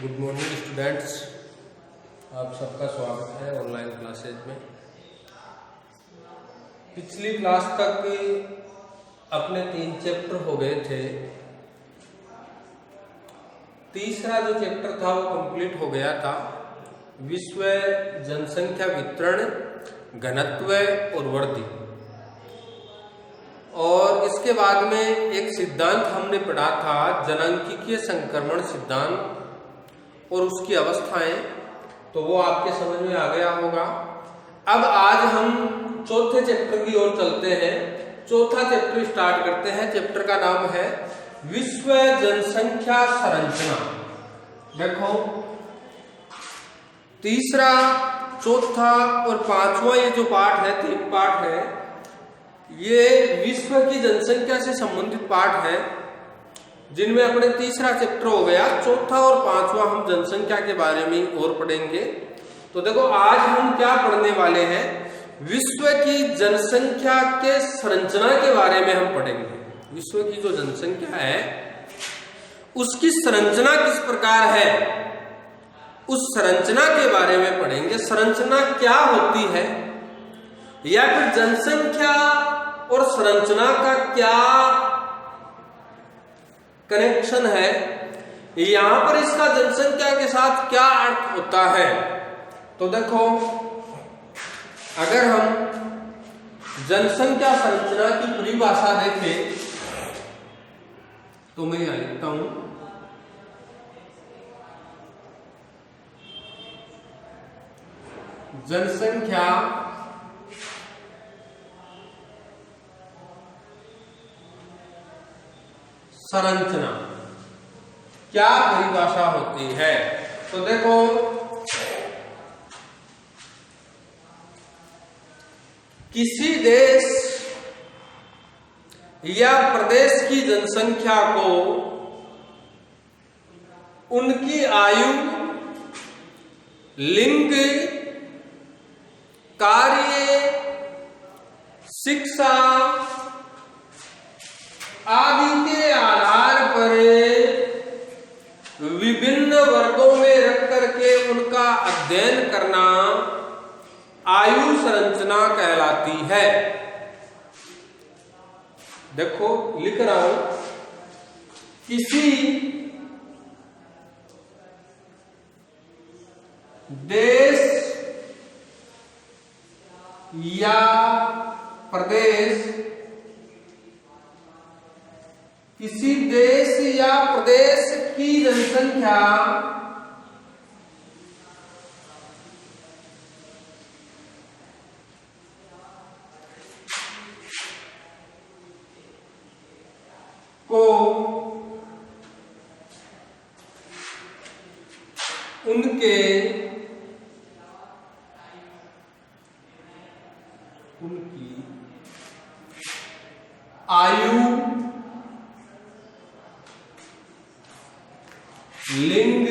Good morning students, आप सबका स्वागत है ऑनलाइन क्लासेज में। पिछली क्लास तक अपने 3 चैप्टर हो गए थे। तीसरा जो चैप्टर था वो कंप्लीट हो गया था। विश्व जनसंख्या वितरण, घनत्व और वृद्धि। और इसके बाद में एक सिद्धांत हमने पढ़ा था, जनांकीय संक्रमण सिद्धांत और उसकी अवस्थाएं, तो वो आपके समझ में आ गया होगा। अब आज हम चौथे चैप्टर की ओर चलते हैं। चौथा चैप्टर स्टार्ट करते हैं। चैप्टर का नाम है विश्व जनसंख्या संरचना। देखो, तीसरा, चौथा और पांचवा ये जो पाठ है, 3 पाठ है, ये विश्व की जनसंख्या से संबंधित पाठ है, जिनमें अपने तीसरा चैप्टर हो गया। चौथा और पांचवा हम जनसंख्या के बारे में और पढ़ेंगे। तो देखो, आज हम क्या पढ़ने वाले हैं, विश्व की जनसंख्या के संरचना के बारे में हम पढ़ेंगे। विश्व की जो जनसंख्या है उसकी संरचना किस प्रकार है, उस संरचना के बारे में पढ़ेंगे। संरचना क्या होती है, या फिर जनसंख्या और संरचना का क्या कनेक्शन है, यहां पर इसका जनसंख्या के साथ क्या अर्थ होता है। तो देखो, अगर हम जनसंख्या संरचना की परिभाषा देखें तो मैं यहां लिखता हूं, जनसंख्या संरचना क्या परिभाषा होती है। तो देखो, किसी देश या प्रदेश की जनसंख्या को उनकी आयु, लिंग, कार्य, शिक्षा आदि के आधार पर विभिन्न वर्गों में रख करके उनका अध्ययन करना आयु संरचना कहलाती है। देखो, लिख रहा हूं, किसी देश या प्रदेश, किसी देश या प्रदेश की जनसंख्या को उनकी आयु, लिंग,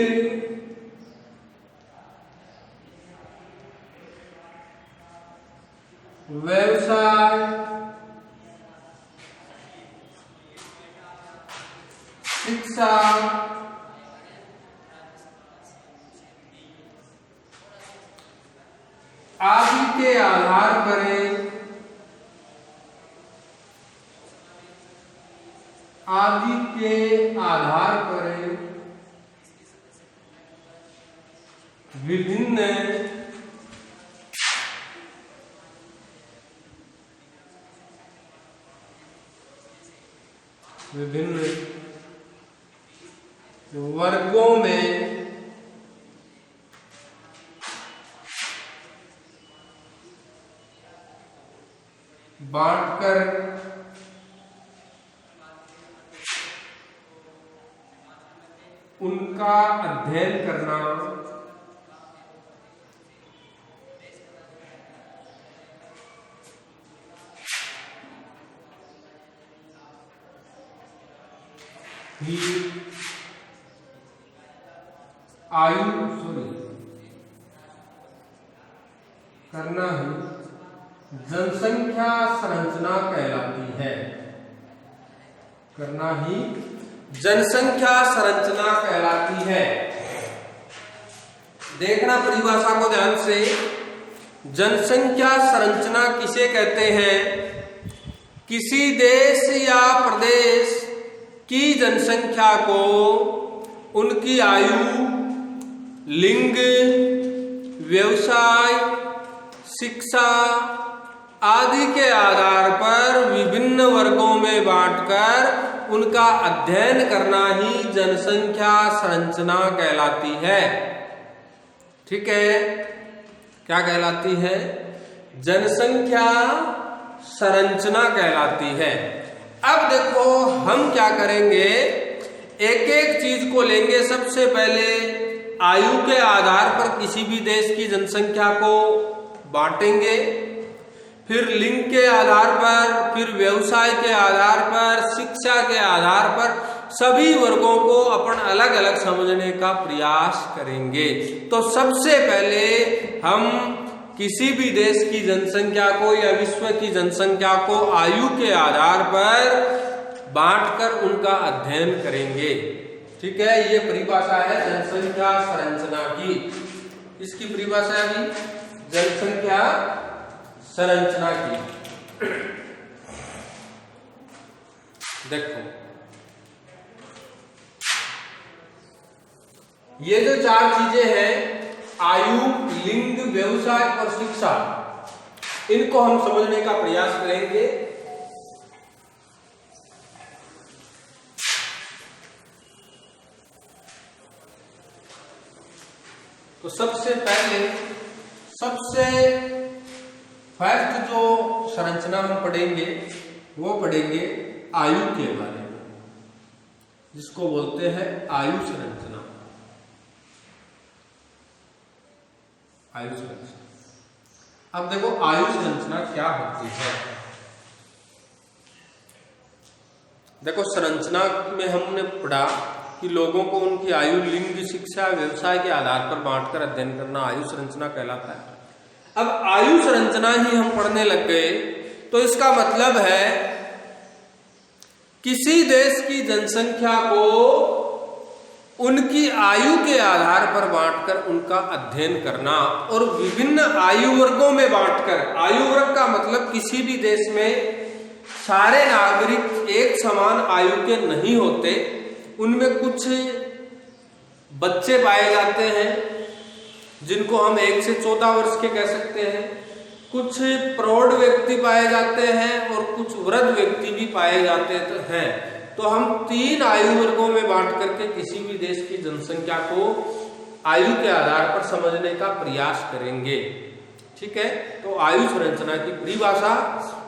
व्यवसाय, शिक्षा आदि के आधार पर विभिन्न वर्गों में बांटकर उनका अध्ययन करना ही करना ही जनसंख्या संरचना कहलाती है। करना ही जनसंख्या संरचना कहलाती है। देखना परिभाषा को ध्यान से। जनसंख्या संरचना किसे कहते हैं? किसी देश या प्रदेश की जनसंख्या को उनकी आयु, लिंग, व्यवसाय, शिक्षा आदि के आधार पर विभिन्न वर्गों में बांटकर उनका अध्ययन करना ही जनसंख्या संरचना कहलाती है। ठीक है, क्या कहलाती है? जनसंख्या संरचना कहलाती है। अब देखो हम क्या करेंगे, एक एक चीज को लेंगे। सबसे पहले आयु के आधार पर किसी भी देश की जनसंख्या को बांटेंगे, फिर लिंग के आधार पर, फिर व्यवसाय के आधार पर, शिक्षा के आधार पर सभी वर्गों को अपन अलग अलग समझने का प्रयास करेंगे। तो सबसे पहले हम किसी भी देश की जनसंख्या को या विश्व की जनसंख्या को आयु के आधार पर बांटकर उनका अध्ययन करेंगे। ठीक है, ये परिभाषा है जनसंख्या संरचना की। इसकी परिभाषा है अभी जनसंख्या संरचना की। देखो ये जो चार चीजें हैं, आयु, लिंग, व्यवसाय और शिक्षा, इनको हम समझने का प्रयास करेंगे। तो सबसे पहले सबसे फर्स्ट जो संरचना हम पढ़ेंगे वो पढ़ेंगे आयु के बारे में, जिसको बोलते हैं आयु संरचना। आयु संरचना। अब देखो आयु संरचना क्या होती है। देखो संरचना में हमने पढ़ा कि लोगों को उनकी आयु, लिंग, शिक्षा, व्यवसाय के आधार पर बांटकर अध्ययन करना आयु संरचना कहलाता है। अब आयु संरचना ही हम पढ़ने लग गए तो इसका मतलब है किसी देश की जनसंख्या को उनकी आयु के आधार पर बांटकर उनका अध्ययन करना और विभिन्न आयु वर्गों में बांटकर। आयु वर्ग का मतलब किसी भी देश में सारे नागरिक एक समान आयु के नहीं होते, उनमें कुछ बच्चे पाए जाते हैं जिनको हम 1 से 14 वर्ष के कह सकते हैं, कुछ प्रौढ़ व्यक्ति पाए जाते हैं और कुछ वृद्ध व्यक्ति भी पाए जाते हैं। तो हम 3 आयु वर्गों में बांट करके किसी भी देश की जनसंख्या को आयु के आधार पर समझने का प्रयास करेंगे। ठीक है, तो आयु संरचना की परिभाषा,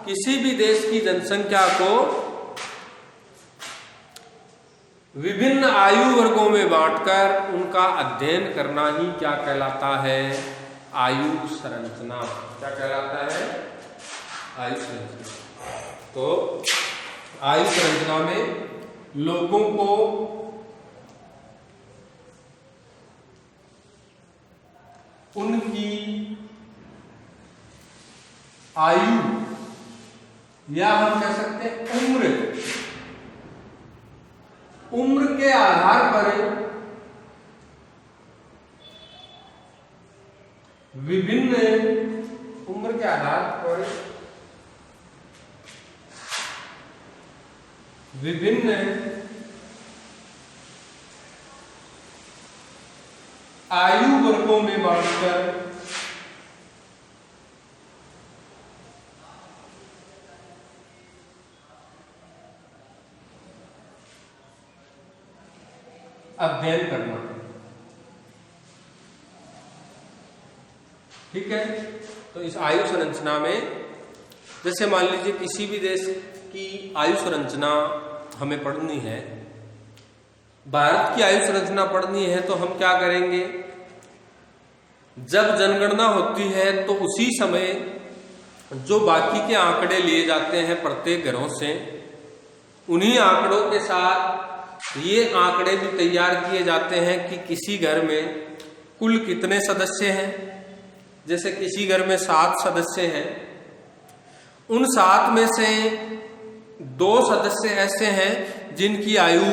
किसी भी देश की जनसंख्या को विभिन्न आयु वर्गों में बांटकर उनका अध्ययन करना ही क्या कहलाता है? आयु संरचना। क्या कहलाता है? आयु संरचना। तो आयु संरचना में लोगों को उनकी आयु या हम कह सकते हैं उम्र के आधार पर विभिन्न उम्र के आधार पर विभिन्न आयु वर्गों में बांटकर अध्ययन करना। ठीक है, तो इस आयु संरचना में जैसे मान लीजिए किसी भी देश की आयु संरचना हमें पढ़नी है, भारत की आयु संरचना पढ़नी है, तो हम क्या करेंगे? जब जनगणना होती है तो उसी समय जो बाकी के आंकड़े लिए जाते हैं प्रत्येक घरों से, उन्हीं आंकड़ों के साथ ये आंकड़े भी तैयार किए जाते हैं कि किसी घर में कुल कितने सदस्य हैं। जैसे किसी घर में 7 सदस्य हैं, उन 7 में से 2 सदस्य ऐसे हैं जिनकी आयु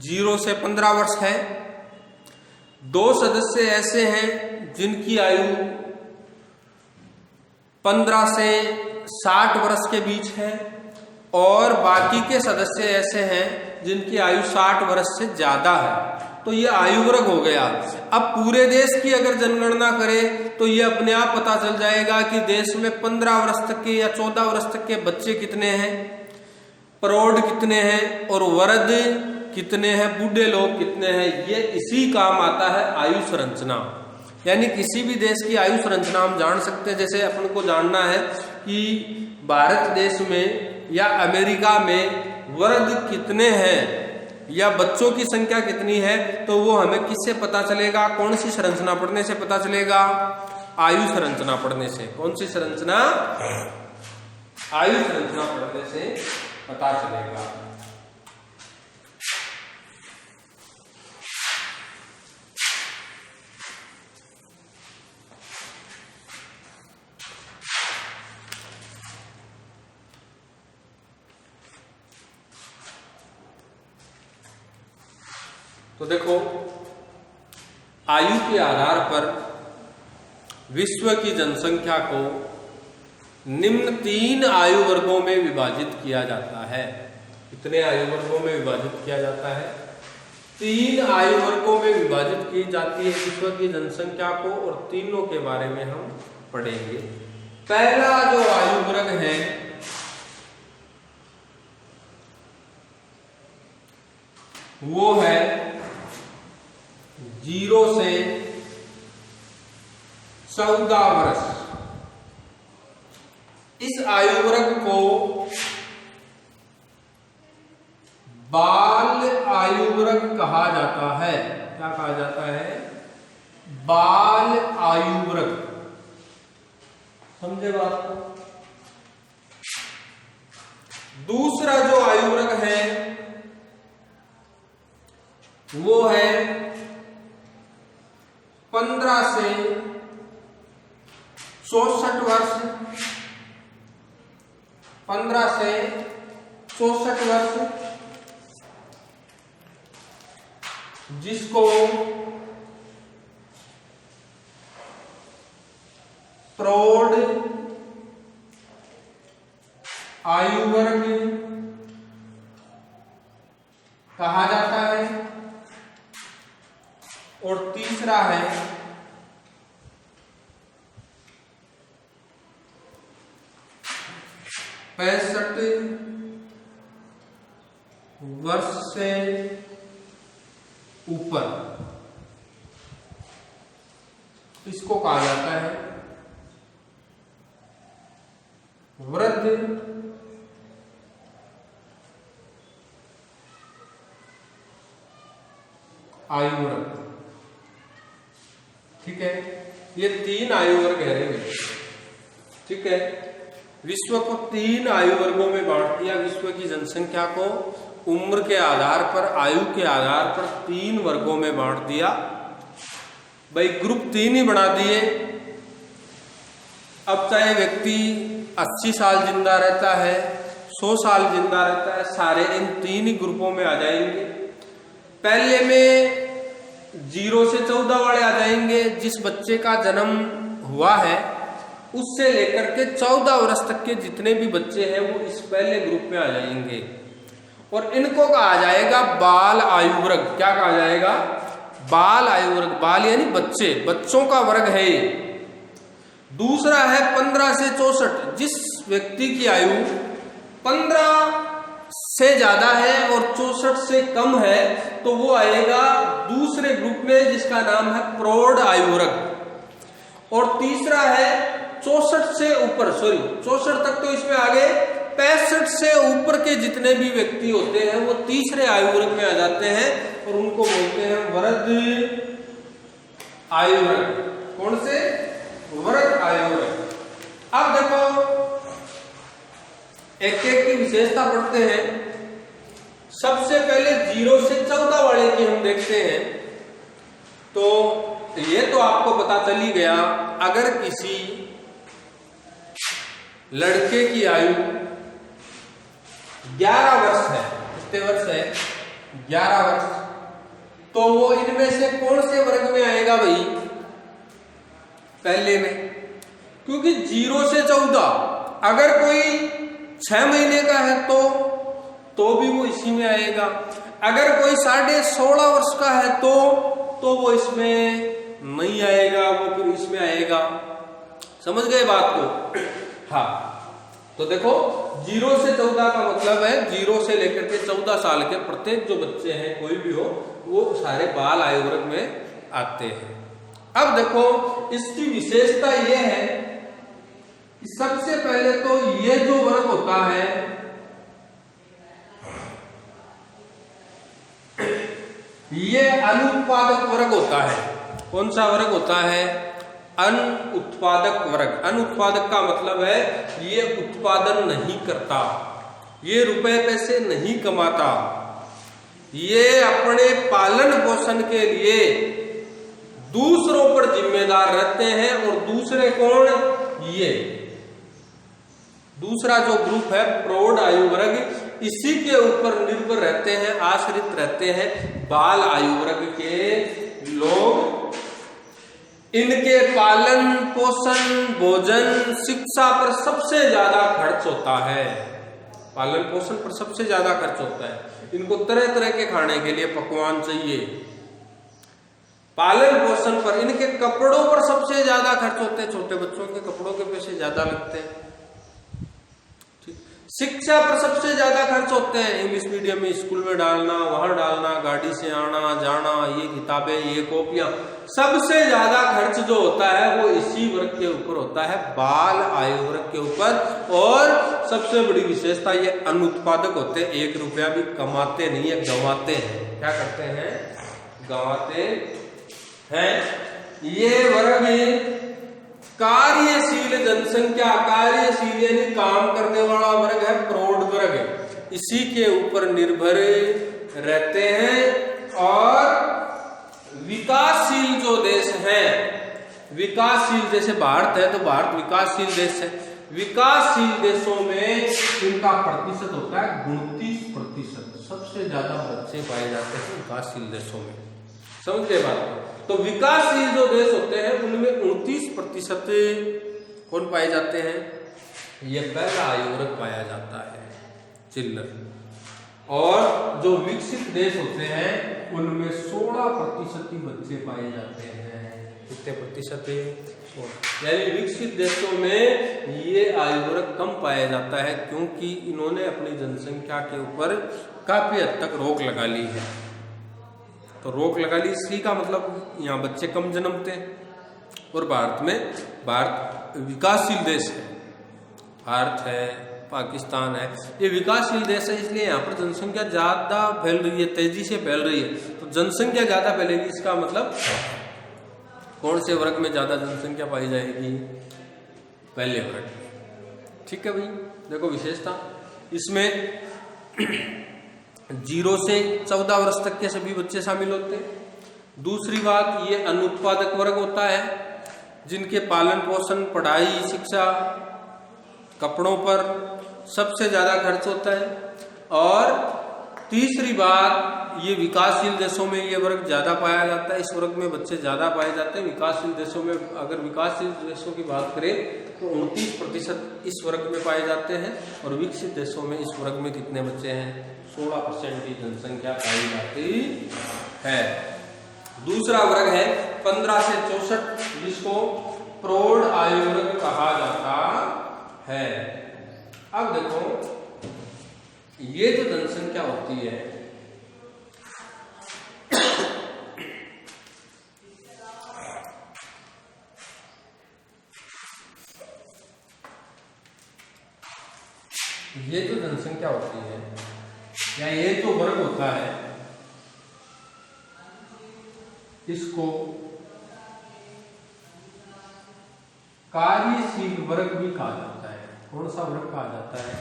0 से 15 वर्ष है, 2 सदस्य ऐसे हैं जिनकी आयु 15 से 60 वर्ष के बीच है और बाकी के सदस्य ऐसे हैं जिनकी आयु 60 वर्ष से ज्यादा है। तो ये आयु वर्ग हो गया। अब पूरे देश की अगर जनगणना करें तो ये अपने आप पता चल जाएगा कि देश में 15 वर्ष तक के या 14 वर्ष तक के बच्चे कितने हैं, प्रौढ़ कितने हैं और वृद्ध कितने हैं, बूढ़े लोग कितने हैं। ये इसी काम आता है आयु संरचना। यानी किसी भी देश की आयु संरचना हम जान सकते हैं। जैसे अपन को जानना है कि भारत देश में या अमेरिका में वृद्ध कितने हैं या बच्चों की संख्या कितनी है, तो वो हमें किससे पता चलेगा? कौन सी संरचना पढ़ने से पता चलेगा? आयु संरचना पढ़ने से। कौन सी संरचना? आयु संरचना पढ़ने से पता चलेगा। तो देखो, आयु के आधार पर विश्व की जनसंख्या को निम्न 3 आयु वर्गों में विभाजित किया जाता है। कितने आयु वर्गों में विभाजित किया जाता है? 3 आयु वर्गों में विभाजित की जाती है विश्व की जनसंख्या को, और तीनों के बारे में हम पढ़ेंगे। पहला जो आयु वर्ग है वो है 0 से 14 वर्ष। इस आयु वर्ग को बाल आयु वर्ग कहा जाता है। क्या कहा जाता है? बाल आयु वर्ग। समझे बात को? दूसरा जो आयु वर्ग है वो है 15 से 64 वर्ष। 15 से 64 वर्ष, जिसको प्रौढ़ आयु वर्ग कहा जाता है। और तीसरा है 65 वर्ष से ऊपर, इसको कहा जाता है वृद्ध आयु वर्ग। ठीक है, ये 3 आयु वर्ग है। ठीक है, विश्व को 3 आयु वर्गों में बांट दिया। विश्व की जनसंख्या को उम्र के आधार पर, आयु के आधार पर 3 वर्गों में बांट दिया। भाई ग्रुप 3 ही बना दिए। अब चाहे व्यक्ति 80 साल जिंदा रहता है, 100 साल जिंदा रहता है, सारे इन 3 ही ग्रुपों में आ जाएंगे। पहले में 0 से 14 वाले आ जाएंगे। जिस बच्चे का जन्म हुआ है उससे लेकर के 14 वर्ष तक के जितने भी बच्चे हैं वो इस पहले ग्रुप में आ जाएंगे। और इनको कहा जाएगा बाल आयु वर्ग। क्या कहा जाएगा? बाल आयु वर्ग। बाल यानी बच्चे, बच्चों का वर्ग है ये। दूसरा है 15 से 64। जिस व्यक्ति की आयु 15 से ज्यादा है और 64 से कम है तो वो आएगा दूसरे ग्रुप में, जिसका नाम है प्रौढ़ आयु वर्ग। और तीसरा है 64 से ऊपर, 64 तक तो इसमें आ गए, 65 से ऊपर के जितने भी व्यक्ति होते हैं वो तीसरे आयु वर्ग में आ जाते हैं और उनको बोलते हैं वृद्ध आयु वर्ग। कौन से? वृद्ध आयु वर्ग। अब देखो, एक एक की विशेषता पढ़ते हैं। सबसे पहले 0 से 14 वाले की हम देखते हैं। तो ये तो आपको पता चल ही गया, अगर किसी लड़के की आयु 11 वर्ष है, कितने वर्ष है? 11 वर्ष। तो वो इनमें से कौन से वर्ग में आएगा भाई? पहले में, क्योंकि 0 से 14 अगर कोई 6 महीने का है तो भी वो इसी में आएगा। अगर कोई 16.5 वर्ष का है तो वो इसमें नहीं आएगा, वो फिर इसमें आएगा। समझ गए बात को? हाँ, तो देखो 0 से 14 का मतलब है 0 से लेकर के 14 साल के प्रत्येक जो बच्चे हैं, कोई भी हो, वो सारे बाल आयु वर्ग में आते हैं। अब देखो इसकी विशेषता ये है कि सबसे पहले तो ये जो वर्ग होता है ये अनुत्पादक वर्ग होता है। कौन सा वर्ग होता है? अनुत्पादक वर्ग। अनुत्पादक का मतलब है ये उत्पादन नहीं करता, ये रुपए पैसे नहीं कमाता, ये अपने पालन पोषण के लिए दूसरों पर जिम्मेदार रहते हैं। और दूसरे कौन? ये दूसरा जो ग्रुप है प्रौढ़ आयु वर्ग, इसी के ऊपर निर्भर रहते हैं, आश्रित रहते हैं बाल आयु वर्ग के लोग। इनके पालन पोषण, भोजन, शिक्षा पर सबसे ज्यादा खर्च होता है। पालन पोषण पर सबसे ज्यादा खर्च होता है। इनको तरह तरह के खाने के लिए पकवान चाहिए। पालन पोषण पर, इनके कपड़ों पर सबसे ज्यादा खर्च होते हैं। छोटे बच्चों के कपड़ों के पैसे ज्यादा लगते हैं। शिक्षा पर सबसे ज्यादा खर्च होते हैं। इंग्लिश मीडियम में स्कूल में डालना, वहां डालना, गाड़ी से आना जाना, ये किताबें, ये कॉपियां, सबसे ज्यादा खर्च जो होता है वो इसी वर्ग के ऊपर होता है, बाल आयु वर्ग के ऊपर। और सबसे बड़ी विशेषता ये अनुत्पादक होते हैं, 1 रुपया भी कमाते नहीं है, गंवाते हैं। क्या करते हैं? गंवाते हैं। ये वर्ग कार्यशील जनसंख्या, कार्यशील यानी काम करने वाला वर्ग है, प्रौढ़ वर्ग, इसी के ऊपर निर्भर रहते हैं। और विकासशील जो देश हैं, विकासशील जैसे भारत है तो भारत विकासशील देश है, विकासशील देशों में इनका प्रतिशत होता है 29%। सबसे ज्यादा बच्चे पाए जाते हैं विकासशील देशों में। समझ गए बात? तो विकासशील जो देश होते हैं उनमें 29% कौन पाए जाते हैं? ये पहला आयु वर्ग पाया जाता है, चिल्ड्रन। और जो विकसित देश होते हैं उनमें 16% ही बच्चे पाए जाते हैं। कितने प्रतिशत? यानी विकसित देशों में ये आयु वर्ग कम पाया जाता है, क्योंकि इन्होंने अपनी जनसंख्या के ऊपर काफी हद तक रोक लगा ली है। तो रोक लगा ली, इसी का मतलब यहाँ बच्चे कम जन्मते हैं। और भारत विकासशील देश है, भारत है, पाकिस्तान है, ये विकासशील देश है, इसलिए यहाँ पर जनसंख्या ज्यादा फैल रही है, तेजी से फैल रही है। तो जनसंख्या ज्यादा फैलेगी, इसका मतलब कौन से वर्ग में ज्यादा जनसंख्या पाई जाएगी? पहले वर्ग। ठीक है भाई, देखो विशेषता इसमें 0 से 14 वर्ष तक के सभी बच्चे शामिल होते हैं। दूसरी बात, ये अनुत्पादक वर्ग होता है, जिनके पालन पोषण, पढ़ाई, शिक्षा, कपड़ों पर सबसे ज्यादा खर्च होता है। और तीसरी बात, ये विकासशील देशों में ये वर्ग ज्यादा पाया जाता है, इस वर्ग में बच्चे ज्यादा पाए जाते हैं। विकासशील देशों में, अगर विकासशील देशों की बात करें तो 29% इस वर्ग में पाए जाते हैं। और विकसित देशों में इस वर्ग में कितने बच्चे हैं? 16% की जनसंख्या पाई जाती है। दूसरा वर्ग है 15 से 64, जिसको प्रौढ़ आयु वर्ग कहा जाता है। अब देखो ये जो जनसंख्या होती है, ये जो जनसंख्या होती है या ये जो वर्ग होता है, इसको कार्यशील वर्ग भी कहा जाता है। कौन सा वर्ग कहा जाता है?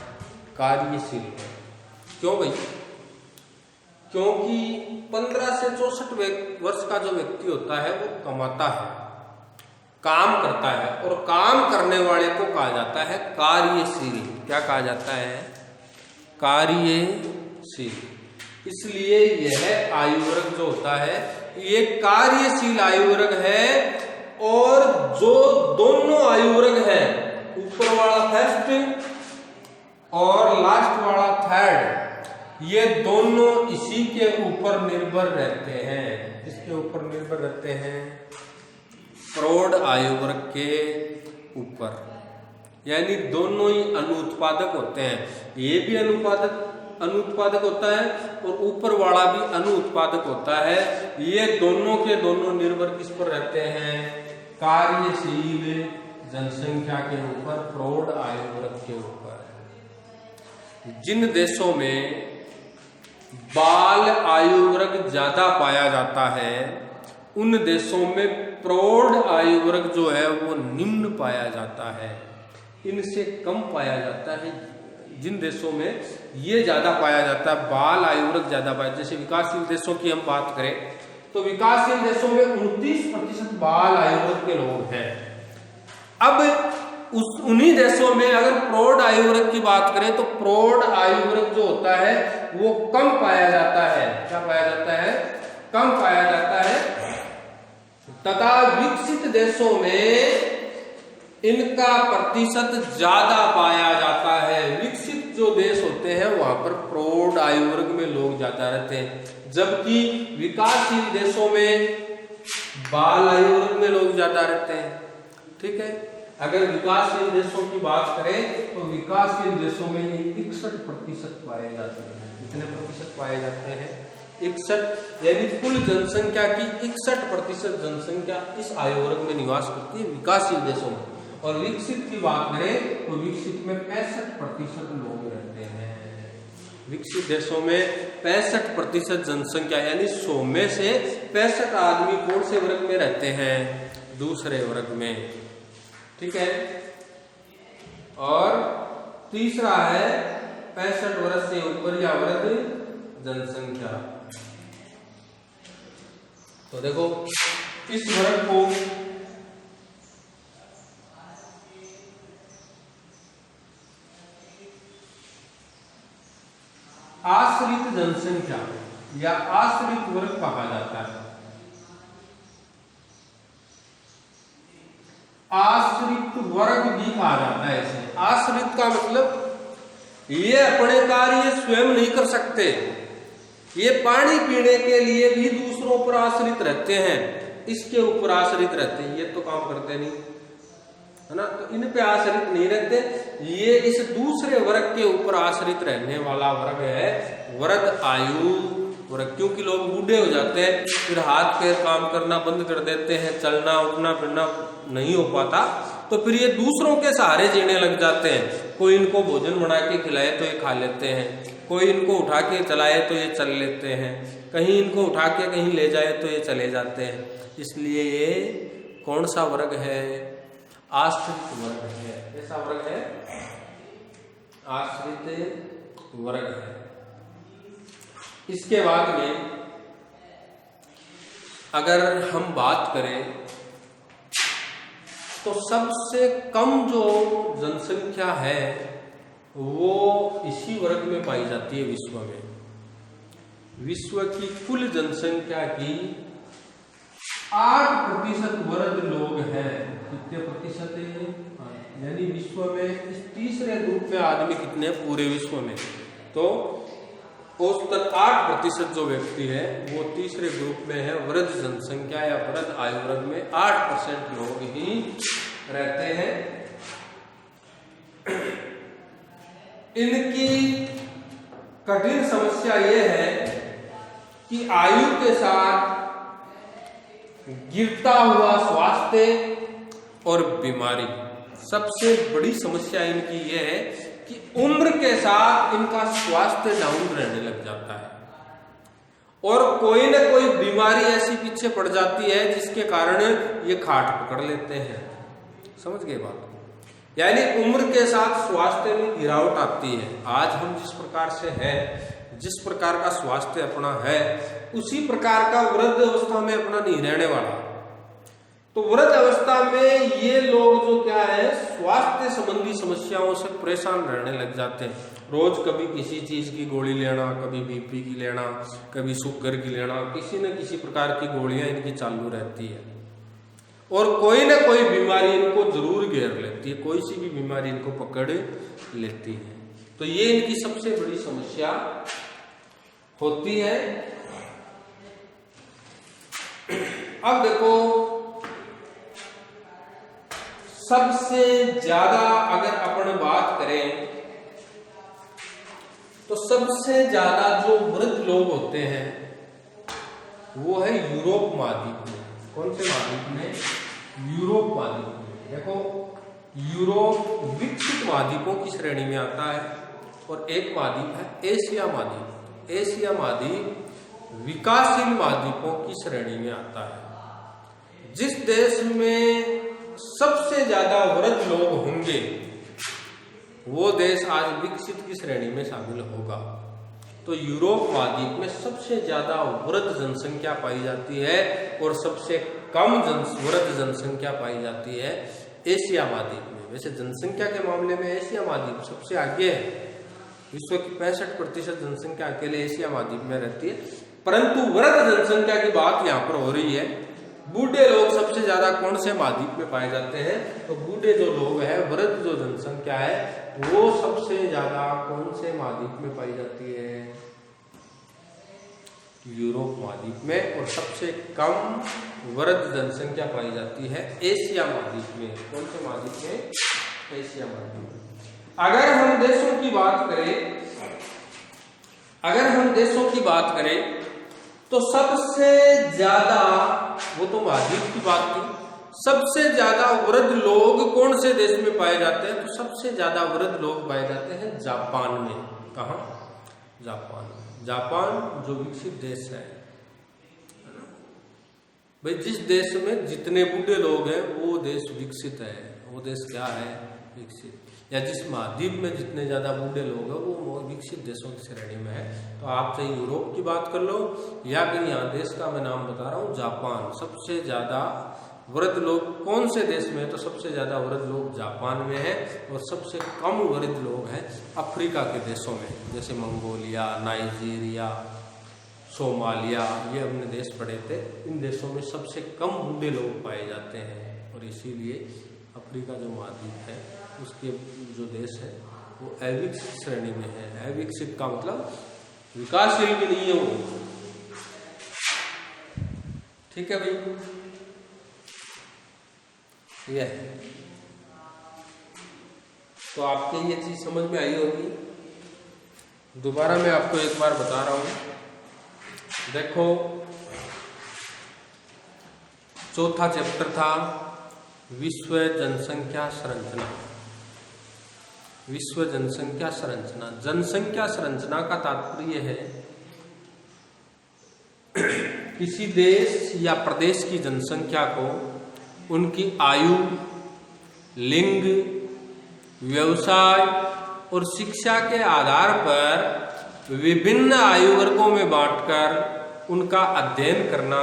कार्यशील वर्ग। क्यों भाई? क्योंकि 15 से 64 वर्ष का जो व्यक्ति होता है वो कमाता है, काम करता है, और काम करने वाले को कहा जाता है कार्यशील। क्या कहा जाता है? कार्यशील। इसलिए यह आयु वर्ग जो होता है ये कार्यशील आयु वर्ग है। और जो दोनों आयु वर्ग है, ऊपर वाला फर्स्ट और लास्ट वाला थर्ड, ये दोनों इसी के ऊपर निर्भर रहते हैं। इसके ऊपर निर्भर रहते हैं, प्रौढ़ आयु वर्ग के ऊपर। यानी दोनों ही अनुत्पादक होते हैं। ये भी अनुत्पादक होता है और ऊपर वाला भी अनुत्पादक होता है। ये दोनों के दोनों निर्भर किस पर रहते हैं? कार्यशील जनसंख्या के ऊपर, प्रौढ़ आयु वर्ग के ऊपर। जिन देशों में बाल आयु वर्ग ज्यादा पाया जाता है, उन देशों में प्रौढ़ आयु वर्ग जो है वो निम्न पाया जाता है, इनसे कम पाया जाता है। जिन देशों में ये ज्यादा पाया जाता है, बाल आयु वर्ग ज्यादा पाया, जैसे विकासशील देशों की हम बात करें तो विकासशील देशों में 29% बाल आयु वर्ग के लोग हैं। अब उन्हीं देशों में अगर प्रौढ़ आयु वर्ग की बात करें तो प्रौढ़ आयु वर्ग जो होता है वो कम पाया जाता है। क्या पाया जाता है? कम पाया जाता है। तथा विकसित देशों में इनका प्रतिशत ज्यादा पाया जाता है। विकसित जो देश होते हैं वहां पर प्रौढ़ आयु वर्ग में लोग ज्यादा रहते हैं, जबकि विकासशील देशों में बाल आयु वर्ग में लोग ज्यादा रहते हैं। ठीक है, अगर विकासशील देशों की बात करें तो विकासशील देशों में ये 61% पाए जाते हैं। कितने प्रतिशत पाए जाते हैं? 61। यानी कुल जनसंख्या की 61% जनसंख्या इस आयु वर्ग में निवास करती है विकासशील देशों में। और विकसित की बात करें तो विकसित में 65% लोग रहते हैं। विकसित देशों में 65% जनसंख्या यानी 100 में से 65 आदमी कौन से वर्ग में रहते हैं? दूसरे वर्ग में। ठीक है। और तीसरा है 65 वर्ष से ऊपर या वृद्ध जनसंख्या। तो देखो इस वर्ग को आश्रित जनसंख्या या आश्रित वर्ग कहा जाता है। आश्रित वर्ग भी कहा जाता है इसे। आश्रित का मतलब ये अपने कार्य स्वयं नहीं कर सकते, ये पानी पीने के लिए भी दूसरों पर आश्रित रहते हैं, इसके ऊपर आश्रित रहते हैं। ये तो काम करते नहीं है ना, तो इन पे आश्रित नहीं रहते। ये इस दूसरे वर्ग के ऊपर आश्रित रहने वाला वर्ग है वृद्ध आयु वर्ग। क्योंकि लोग बूढ़े हो जाते हैं, फिर हाथ पैर काम करना बंद कर देते हैं, चलना उठना फिरना नहीं हो पाता, तो फिर ये दूसरों के सहारे जीने लग जाते हैं। कोई इनको भोजन बना के खिलाए तो ये खा लेते हैं, कोई इनको उठा के चलाए तो ये चल लेते हैं, कहीं इनको उठा के कहीं ले जाए तो ये चले जाते हैं। इसलिए ये कौन सा वर्ग है? आश्रित वर्ग है। ऐसा वर्ग है आश्रित वर्ग है। इसके बाद में अगर हम बात करें तो सबसे कम जो जनसंख्या है वो इसी वर्ग में पाई जाती है विश्व में। विश्व की कुल जनसंख्या की 8% वृद्ध लोग हैं। कितने प्रतिशत है? यानी विश्व में इस तीसरे ग्रुप में आदमी कितने पूरे विश्व में? तो औसतन 8% जो व्यक्ति है वो तीसरे ग्रुप में है। वृद्ध जनसंख्या या वृद्ध आयु वर्ग में 8% लोग ही रहते हैं। इनकी कठिन समस्या ये है कि आयु के साथ गिरता हुआ स्वास्थ्य और बीमारी। सबसे बड़ी समस्या इनकी ये है कि उम्र के साथ इनका स्वास्थ्य डाउन रहने लग जाता है और कोई ना कोई बीमारी ऐसी पीछे पड़ जाती है जिसके कारण ये खाट पकड़ लेते हैं। समझ गए बात? यानी उम्र के साथ स्वास्थ्य में गिरावट आती है। आज हम जिस प्रकार से हैं, जिस प्रकार का स्वास्थ्य अपना है, उसी प्रकार का वृद्ध अवस्था में अपना नहीं रहने वाला। तो वृद्ध अवस्था में ये लोग जो क्या है, स्वास्थ्य संबंधी समस्याओं से परेशान रहने लग जाते हैं। रोज कभी किसी चीज की गोली लेना, कभी बीपी की लेना, कभी शुगर की लेना, किसी न किसी प्रकार की गोलियां इनकी चालू रहती है और कोई ना कोई बीमारी इनको जरूर घेर लेती है, कोई सी भी बीमारी इनको पकड़ लेती है। तो ये इनकी सबसे बड़ी समस्या होती है। अब देखो, सबसे ज्यादा अगर अपन बात करें तो सबसे ज्यादा जो वृद्ध लोग होते हैं वो है यूरोप महाद्वीप में। कौन से महाद्वीप में? यूरोप महाद्वीप में। देखो, यूरोप विकसित महाद्वीपों की श्रेणी में आता है और एक महाद्वीप है एशिया महाद्वीप। एशिया महाद्वीप विकासशील महाद्वीपों की श्रेणी में आता है। जिस देश में सबसे ज्यादा वृद्ध लोग होंगे वो देश आज विकसित की श्रेणी में शामिल होगा। तो यूरोप महाद्वीप में सबसे ज्यादा वृद्ध जनसंख्या पाई जाती है और सबसे कम वृद्ध जनसंख्या पाई जाती है एशिया महाद्वीप में। वैसे जनसंख्या के मामले में एशिया महाद्वीप सबसे आगे है। विश्व की 65% जनसंख्या अकेले एशिया महाद्वीप में रहती है, परंतु वृद्ध जनसंख्या की बात यहाँ पर हो रही है। बूढ़े लोग सबसे ज्यादा कौन से महाद्वीप में पाए जाते हैं? तो बूढ़े जो लोग हैं, वृद्ध जो जनसंख्या है, वो सबसे ज्यादा कौन से महाद्वीप में पाई जाती है? यूरोप महाद्वीप में। और सबसे कम वृद्ध जनसंख्या पाई जाती है एशिया महाद्वीप में। कौन से महाद्वीप में? एशिया महाद्वीप में। अगर हम देशों की बात करें तो सबसे ज्यादा, वो तो महाद्वीप की बात थी, सबसे ज्यादा वृद्ध लोग कौन से देश में पाए जाते हैं? तो सबसे ज्यादा वृद्ध लोग पाए जाते हैं जापान में। कहाँ? जापान। जापान जो विकसित देश है भाई, जिस देश में जितने बूढ़े लोग हैं वो देश विकसित है। वो देश क्या है? विकसित। या जिस महाद्वीप में जितने ज्यादा बूढ़े लोग हैं वो विकसित देशों की श्रेणी में है। तो आप चाहे यूरोप की बात कर लो या कहीं यहाँ देश का मैं नाम बता रहा हूँ, जापान। सबसे ज्यादा वृद्ध लोग कौन से देश में है? तो सबसे ज्यादा वृद्ध लोग जापान में है और सबसे कम वृद्ध लोग हैं अफ्रीका के देशों में, जैसे मंगोलिया, नाइजीरिया, सोमालिया। ये हमने देश पढ़े थे। इन देशों में सबसे कम बूढ़े लोग पाए जाते हैं और इसीलिए अफ्रीका जो महाद्वीप है उसके जो देश है वो अविकसित श्रेणी में है। अविकसित का मतलब विकासशील भी नहीं है वो। ठीक है भाई, यह है। तो आपके ये चीज समझ में आई होगी। दोबारा मैं आपको एक बार बता रहा हूं। देखो, चौथा चैप्टर था विश्व जनसंख्या संरचना। विश्व जनसंख्या संरचना। जनसंख्या संरचना का तात्पर्य है किसी देश या प्रदेश की जनसंख्या को उनकी आयु, लिंग, व्यवसाय और शिक्षा के आधार पर विभिन्न आयु वर्गों में बांटकर उनका अध्ययन करना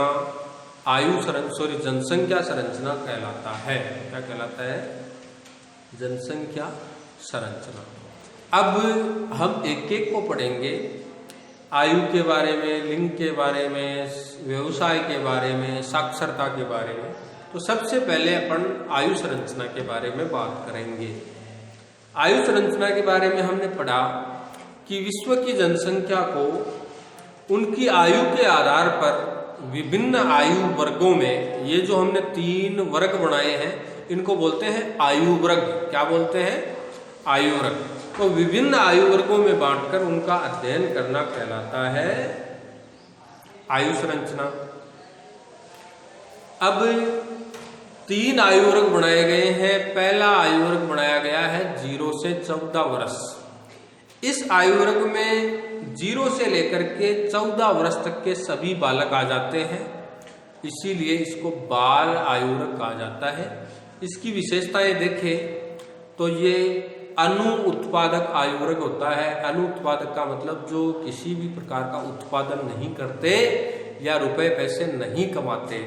जनसंख्या संरचना कहलाता है। क्या कहलाता है? जनसंख्या संरचना। अब हम एक एक को पढ़ेंगे, आयु के बारे में, लिंग के बारे में, व्यवसाय के बारे में, साक्षरता के बारे में। तो सबसे पहले अपन आयु संरचना के बारे में बात करेंगे। आयु संरचना के बारे में हमने पढ़ा कि विश्व की जनसंख्या को उनकी आयु के आधार पर विभिन्न आयु वर्गों में, ये जो हमने 3 वर्ग बनाए हैं इनको बोलते हैं आयु वर्ग। क्या बोलते हैं? आयु वर्ग। तो विभिन्न आयु वर्गों में बांटकर उनका अध्ययन करना कहलाता है आयु संरचना। अब 3 आयु वर्ग बनाए गए हैं। पहला आयु वर्ग बनाया गया है 0 से 14 वर्ष। इस आयु वर्ग में 0 से लेकर के 14 वर्ष तक के सभी बालक आ जाते हैं, इसीलिए इसको बाल आयु वर्ग कहा जाता है। इसकी विशेषताएं देखें तो ये अनु उत्पादक आयु वर्ग होता है। अनु उत्पादक का मतलब जो किसी भी प्रकार का उत्पादन नहीं करते, या रुपए पैसे नहीं कमाते।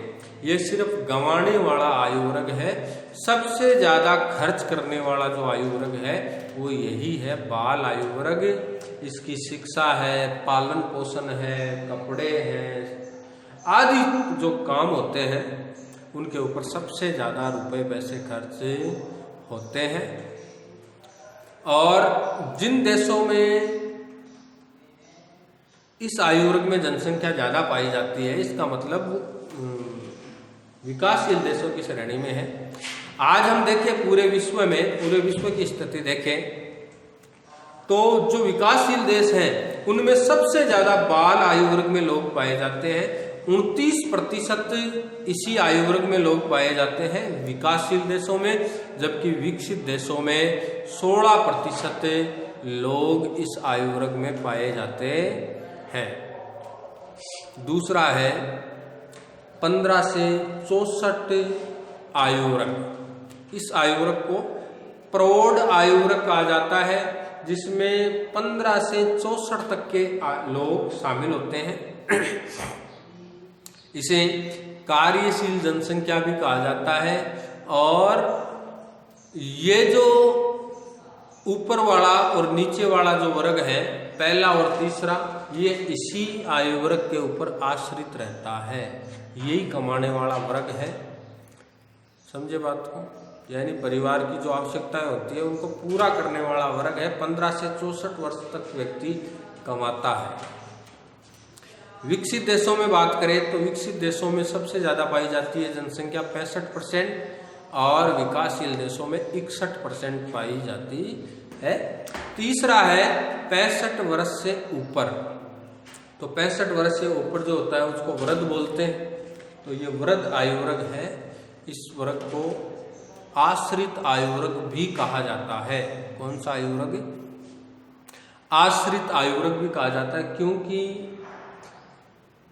ये सिर्फ गंवाने वाला आयु वर्ग है। सबसे ज्यादा खर्च करने वाला जो आयु वर्ग है वो यही है, बाल आयु वर्ग। इसकी शिक्षा है, पालन पोषण है, कपड़े हैं आदि जो काम होते हैं उनके ऊपर सबसे ज्यादा रुपए पैसे खर्च होते हैं। और जिन देशों में इस आयु वर्ग में जनसंख्या ज्यादा पाई जाती है, इसका मतलब विकासशील देशों की श्रेणी में है। आज हम देखें पूरे विश्व की स्थिति देखें तो जो विकासशील देश हैं उनमें सबसे ज्यादा बाल आयु वर्ग में लोग पाए जाते हैं। 29% इसी आयु वर्ग में लोग पाए जाते हैं विकासशील देशों में, जबकि विकसित देशों में 16% लोग इस आयु वर्ग में पाए जाते हैं। दूसरा है 15 से 64 आयु वर्ग। इस आयु वर्ग को प्रौढ़ आयु वर्ग कहा जाता है, जिसमें 15 से 64 तक के लोग शामिल होते हैं। इसे कार्यशील जनसंख्या भी कहा जाता है। और ये जो ऊपर वाला और नीचे वाला जो वर्ग है, पहला और तीसरा, ये इसी आयु वर्ग के ऊपर आश्रित रहता है। यही कमाने वाला वर्ग है। समझे बात को? यानी परिवार की जो आवश्यकताएं होती है उनको पूरा करने वाला वर्ग है। 15 से 64 वर्ष तक व्यक्ति कमाता है। विकसित देशों में बात करें तो विकसित देशों में सबसे ज्यादा पाई जाती है जनसंख्या 65% और विकासशील देशों में 61% पाई जाती है। तीसरा है 65 वर्ष से ऊपर। तो 65 वर्ष से ऊपर जो होता है उसको वृद्ध बोलते हैं। तो ये वृद्ध आयु वर्ग है। इस वर्ग को आश्रित आयु वर्ग भी कहा जाता है। कौन सा आयु वर्ग? आश्रित आयु वर्ग भी कहा जाता है, क्योंकि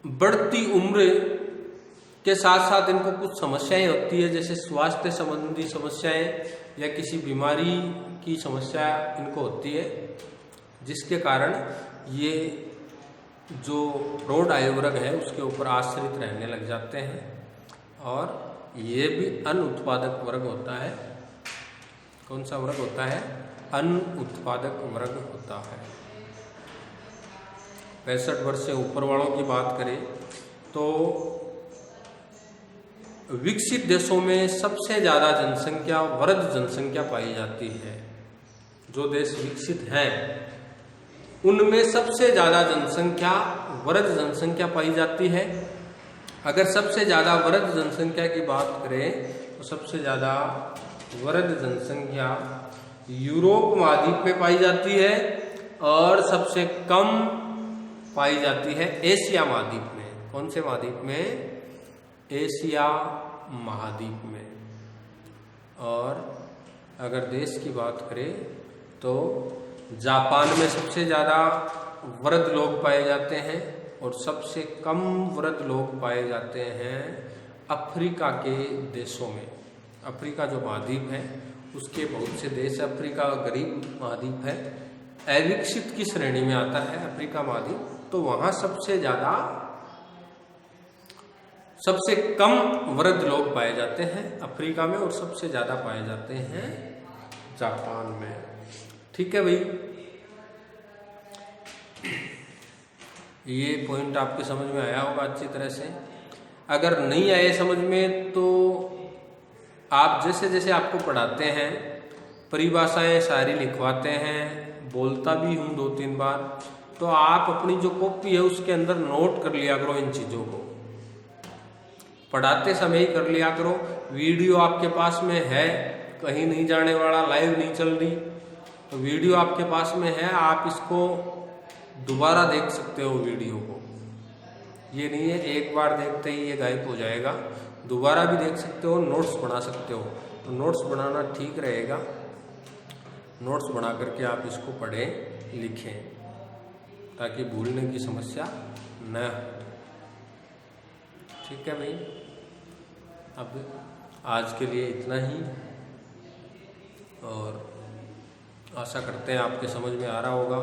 बढ़ती उम्र के साथ साथ इनको कुछ समस्याएं होती है, जैसे स्वास्थ्य संबंधी समस्याएं या किसी बीमारी की समस्या इनको होती है, जिसके कारण ये जो प्रौढ़ आयु वर्ग है उसके ऊपर आश्रित रहने लग जाते हैं। और ये भी अनुत्पादक वर्ग होता है। कौन सा वर्ग होता है? अनुत्पादक वर्ग होता है। 65 वर्ष से ऊपर वालों की बात करें तो विकसित देशों में सबसे ज्यादा जनसंख्या वृद्ध जनसंख्या पाई जाती है। जो देश विकसित हैं उनमें सबसे ज्यादा जनसंख्या वृद्ध जनसंख्या पाई जाती है। अगर सबसे ज्यादा वृद्ध जनसंख्या की बात करें तो सबसे ज्यादा वृद्ध जनसंख्या यूरोप महाद्वीप में पाई जाती है और सबसे कम पाई जाती है एशिया महाद्वीप में। कौन से महाद्वीप में? एशिया महाद्वीप में। और अगर देश की बात करें तो जापान में सबसे ज़्यादा वृद्ध लोग पाए जाते हैं और सबसे कम वृद्ध लोग पाए जाते हैं अफ्रीका के देशों में। अफ्रीका जो महाद्वीप है उसके बहुत से देश, अफ्रीका गरीब महाद्वीप है, अविकसित की श्रेणी में आता है अफ्रीका महाद्वीप। तो वहां सबसे कम वृद्ध लोग पाए जाते हैं अफ्रीका में, और सबसे ज्यादा पाए जाते हैं जापान में। ठीक है भाई, ये पॉइंट आपके समझ में आया होगा अच्छी तरह से। अगर नहीं आए समझ में तो आप जैसे जैसे आपको पढ़ाते हैं परिभाषाएं सारी लिखवाते हैं, बोलता भी हूँ 2-3 बार, तो आप अपनी जो कॉपी है उसके अंदर नोट कर लिया करो। इन चीज़ों को पढ़ाते समय ही कर लिया करो। वीडियो आपके पास में है, कहीं नहीं जाने वाला, लाइव नहीं चल रही, तो वीडियो आपके पास में है, आप इसको दोबारा देख सकते हो वीडियो को। ये नहीं है एक बार देखते ही ये गायब हो जाएगा, दोबारा भी देख सकते हो, नोट्स बना सकते हो। तो नोट्स बनाना ठीक रहेगा। नोट्स बना करके आप इसको पढ़ें, लिखें, ताकि भूलने की समस्या न हो। ठीक है भाई, अब आज के लिए इतना ही, और आशा करते हैं आपके समझ में आ रहा होगा।